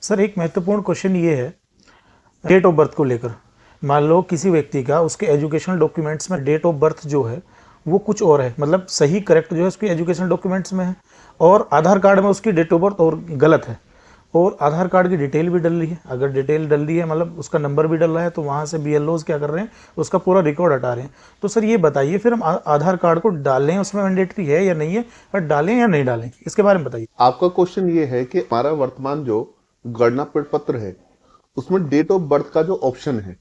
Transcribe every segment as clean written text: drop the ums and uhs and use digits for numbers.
Sir एक महत्वपूर्ण question ये है डेट ऑफ बर्थ को लेकर। मान लो किसी व्यक्ति का उसके एजुकेशनल डॉक्यूमेंट्स में डेट ऑफ बर्थ जो है वो कुछ और है, मतलब सही करेक्ट जो है उसके एजुकेशनल डॉक्यूमेंट्स में है, और आधार कार्ड में उसकी डेट ऑफ बर्थ और गलत है, और आधार कार्ड की डिटेल भी डल रही है। अगर डिटेल डल रही है मतलब उसका नंबर भी डल रहा है, तो वहाँ से BLOs क्या कर रहे हैं, उसका पूरा रिकॉर्ड हटा रहे हैं। तो सर ये बताइए फिर हम आधार कार्ड को डालें, उसमें मैंडेटरी है या नहीं है, और डालें या नहीं डालें, इसके बारे में बताइए। आपका क्वेश्चन ये है कि हमारा वर्तमान जो गणना प्रपत्र है उसमें डेट ऑफ बर्थ का जो ऑप्शन है,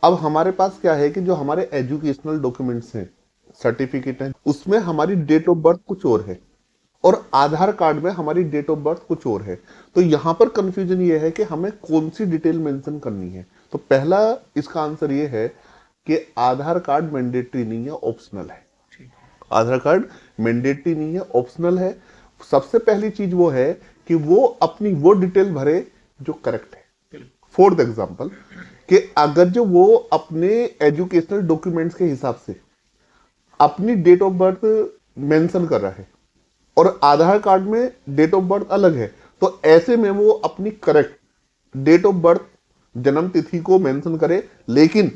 अब हमारे पास क्या है कि जो हमारे एजुकेशनल डॉक्यूमेंट्स हैं, सर्टिफिकेट है, उसमें हमारी डेट ऑफ बर्थ कुछ और है और आधार कार्ड में हमारी डेट ऑफ बर्थ कुछ और है। तो यहां पर कंफ्यूजन ये है कि हमें कौन सी डिटेल मेंशन करनी है। तो पहला इसका आंसर ये है कि आधार कार्ड मैंडेटरी नहीं है, ऑप्शनल है। आधार कार्ड मैंडेटरी नहीं है, ऑप्शनल है। सबसे पहली चीज वो है कि वो अपनी वो डिटेल भरे जो करेक्ट है। फॉर द एग्जाम्पल कि अगर जो वो अपने एजुकेशनल डॉक्यूमेंट्स के हिसाब से अपनी डेट ऑफ बर्थ मेंशन कर रहा है और आधार कार्ड में डेट ऑफ बर्थ अलग है, तो ऐसे में वो अपनी करेक्ट डेट ऑफ बर्थ जन्म तिथि को मेंशन करे, लेकिन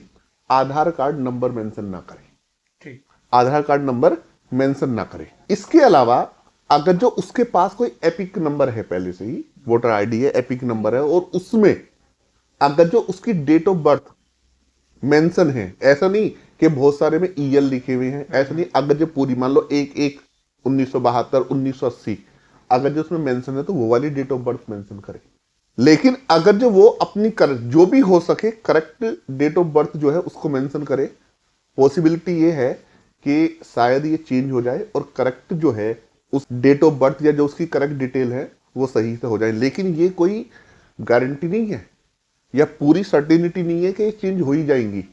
आधार कार्ड नंबर मेंशन ना करे। आधार कार्ड नंबर मेंशन ना करे। इसके अलावा अगर जो उसके पास कोई एपिक नंबर है, पहले से ही वोटर आईडी है, एपिक नंबर है, और उसमें अगर जो उसकी डेट ऑफ बर्थ मेंशन है, ऐसा नहीं कि बहुत सारे में EL लिखे हुए हैं, ऐसा नहीं, अगर जो पूरी मान लो 1/1/1972 1980 अगर जो उसमें मेंशन है तो वो वाली डेट ऑफ बर्थ मेंशन करे। लेकिन अगर जो वो अपनी जो भी हो सके करेक्ट डेट ऑफ बर्थ जो है उसको मेंशन करे। पॉसिबिलिटी ये है कि शायद ये चेंज हो जाए और करेक्ट जो है उस डेट ऑफ बर्थ या जो उसकी करेक्ट डिटेल है वो सही से हो जाए, लेकिन ये कोई गारंटी नहीं है या पूरी सर्टेनिटी नहीं है कि ये चेंज हो ही जाएंगी।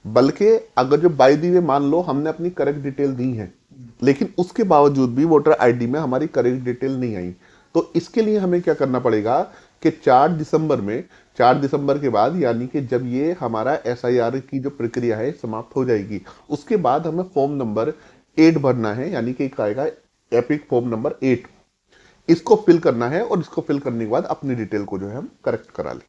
बल्कि अगर जो बाय द वे मान लो हमने अपनी करेक्ट डिटेल दी है, लेकिन उसके बावजूद भी वोटर आईडी में हमारी करेक्ट डिटेल नहीं आई, तो इसके लिए हमें क्या करना पड़ेगा कि 4 दिसंबर के बाद, यानी कि जब ये हमारा SIR की जो प्रक्रिया है समाप्त हो जाएगी, उसके बाद हमें फॉर्म नंबर 8 भरना है, यानी कि एक आएगा एपिक फॉर्म नंबर 8। इसको फिल करना है और इसको फिल करने के बाद अपनी डिटेल को जो है हम करेक्ट करा लें।